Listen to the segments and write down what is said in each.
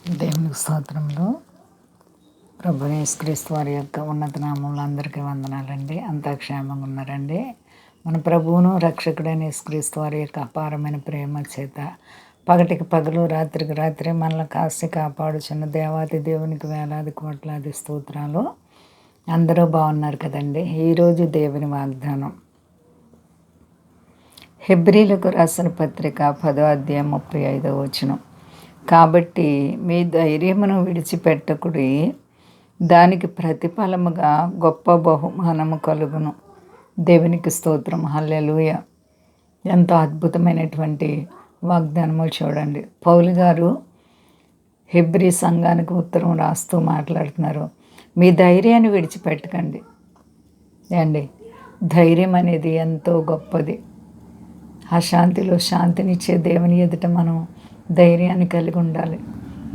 దేవునికి స్తోత్రములు. ప్రభు యేసుక్రీస్తు వారి యొక్క ఉన్నత నామంలో అందరికీ వందనాలండి. అంతా క్షేమంగా ఉన్నారండి. మన ప్రభువును రక్షకుడైన యేసుక్రీస్తు వారి యొక్క అపారమైన ప్రేమ చేత పగటికి పగలు రాత్రికి రాత్రి మనల్ని కాసి కాపాడుచున్న దేవాది దేవునికి వేలాది కోట్లాది స్తోత్రాలు. అందరూ బాగున్నారు కదండి. ఈరోజు దేవుని వాగ్దానం హెబ్రీలకు రాసిన పత్రిక 10వ అధ్యాయం 35వ వచనం. కాబట్టి మీ ధైర్యమును విడిచిపెట్టకుడి, దానికి ప్రతిఫలముగా గొప్ప బహుమానము కలుగును. దేవునికి స్తోత్రం. హల్లెలూయా. ఎంతో అద్భుతమైనటువంటి వాగ్దానము చూడండి. పౌలు గారు హెబ్రీ సంఘానికి ఉత్తరం రాస్తూ మాట్లాడుతున్నారు. మీ ధైర్యాన్ని విడిచిపెట్టకండి అండి. ధైర్యం అనేది ఎంతో గొప్పది. ఆ శాంతిలో శాంతినిచ్చే దేవుని ఎదుట మనం ధైర్యాన్ని కలిగి ఉండాలి,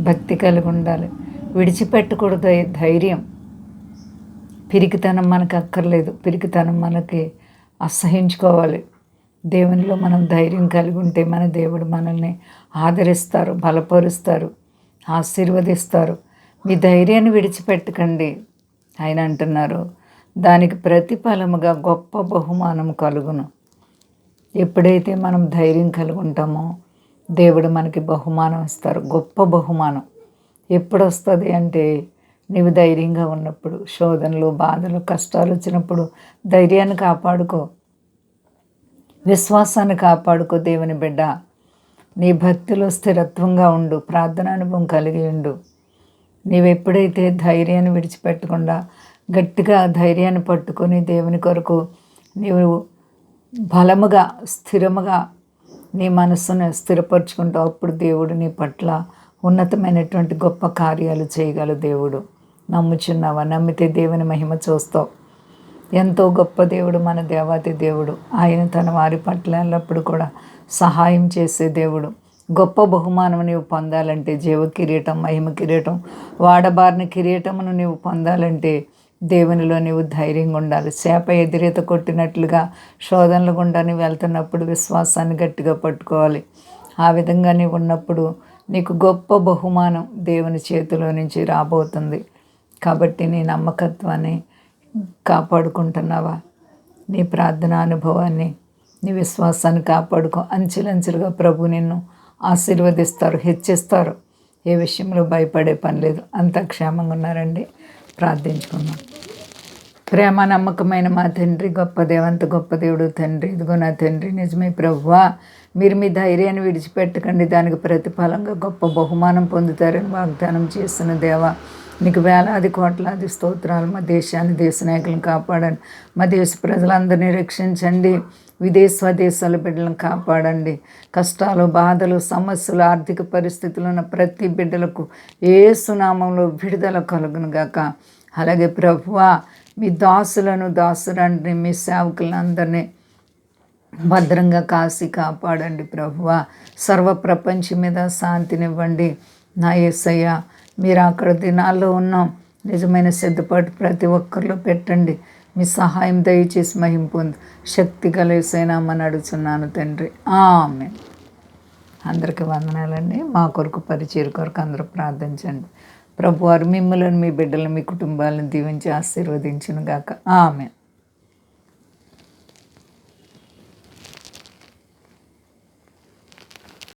భక్తి కలిగి ఉండాలి. విడిచిపెట్టకూడదు ధైర్యం. పిరికితనం మనకు అక్కర్లేదు. పిరికితనం మనకి అసహించుకోవాలి. దేవునిలో మనం ధైర్యం కలిగి ఉంటే మన దేవుడు మనల్ని ఆదరిస్తారు, బలపరుస్తారు, ఆశీర్వదిస్తారు. మీ ధైర్యాన్ని విడిచిపెట్టకండి. ఆయన అంటున్నారు, దానికి ప్రతిఫలముగా గొప్ప బహుమానం కలుగును. ఎప్పుడైతే మనం ధైర్యం కలిగి ఉంటామో దేవుడు మనకి బహుమానం ఇస్తారు. గొప్ప బహుమానం ఎప్పుడు వస్తుంది అంటే, నీవు ధైర్యంగా ఉన్నప్పుడు. శోధనలు, బాధలు, కష్టాలు వచ్చినప్పుడు ధైర్యాన్ని కాపాడుకో, విశ్వాసాన్ని కాపాడుకో. దేవుని బిడ్డ, నీ భక్తిలో స్థిరత్వంగా ఉండు, ప్రార్థన అనుభవం కలిగి ఉండు. నీవు ఎప్పుడైతే ధైర్యాన్ని విడిచిపెట్టకుండా గట్టిగా ధైర్యాన్ని పట్టుకొని దేవుని కొరకు నీవు బలముగా స్థిరముగా నీ మనస్సును స్థిరపరచుకుంటావు, అప్పుడు దేవుడు నీ పట్ల ఉన్నతమైనటువంటి గొప్ప కార్యాలు చేయగల దేవుడు. నమ్ముచున్నావా? నమ్మితే దేవుని మహిమ చూస్తావు. ఎంతో గొప్ప దేవుడు మన దేవాతి దేవుడు. ఆయన తన వారి పట్ల ఎల్లప్పుడు కూడా సహాయం చేసే దేవుడు. గొప్ప బహుమానం నీవు పొందాలంటే, జీవ కిరీటం, మహిమ కిరీటం, వాడబారిన కిరీటమును నీవు పొందాలంటే దేవునిలో నీవు ధైర్యంగా ఉండాలి. చేప ఎదురీత కొట్టినట్లుగా శోధనలు గుండా నీవు వెళ్తున్నప్పుడు విశ్వాసాన్ని గట్టిగా పట్టుకోవాలి. ఆ విధంగా నీవు ఉన్నప్పుడు నీకు గొప్ప బహుమానం దేవుని చేతిలో నుంచి రాబోతుంది. కాబట్టి నీ నమ్మకత్వాన్ని కాపాడుకుంటున్నావా? నీ ప్రార్థన అనుభవాన్ని, నీ విశ్వాసాన్ని కాపాడుకో. అంచెలంచెలుగా ప్రభు నిన్ను ఆశీర్వదిస్తారు, హెచ్చిస్తారు. ఏ విషయంలో భయపడే పని లేదు. అంతా క్షేమంగా ఉన్నారండి. ప్రార్థించుకుందాం. ప్రేమ నమ్మకమైన మా తండ్రి, గొప్ప దేవంత గొప్ప దేవుడు తండ్రి, ఇదిగో నా తండ్రి, నిజమే ప్రభువా, మీరు మీ ధైర్యాన్ని విడిచిపెట్టకండి, దానికి ప్రతిఫలంగా గొప్ప బహుమానం పొందుతారని వాగ్దానం చేస్తున్న దేవా, నీకు వేలాది కోట్లాది స్తోత్రాలు. మా దేశాన్ని, దేశ నాయకులను కాపాడండి. మా దేశ ప్రజలందరినీ రక్షించండి. స్వదేశాల బిడ్డలను కాపాడండి. కష్టాలు, బాధలు, సమస్యలు, ఆర్థిక పరిస్థితులు ఉన్న ప్రతి బిడ్డలకు యేసు నామములో విడుదల కలుగును గాక. అలాగే ప్రభువా, మీ దాసురాండ్ని, మీ సేవకులను అందరినీ భద్రంగా కాసి కాపాడండి. ప్రభువా, సర్వ ప్రపంచం మీద శాంతినివ్వండి. నా యేసయ్య, మీరు అక్కడ దినాల్లో ఉన్నాం. నిజమైన సిద్ధపాటు ప్రతి ఒక్కరిలో పెట్టండి. మీ సహాయం దయచేసి మహిమ పొందు. శక్తి కలిసేనామని అడుగుతున్నాను తండ్రి. ఆమేన్. అందరికీ వందనాలండి. మా కొరకు, పరిచయం కొరకు అందరూ ప్రార్థించండి. ప్రభువారు మిమ్మల్ని, మీ బిడ్డలను, మీ కుటుంబాలను దీవించి ఆశీర్వదించును గాక. ఆమేన్.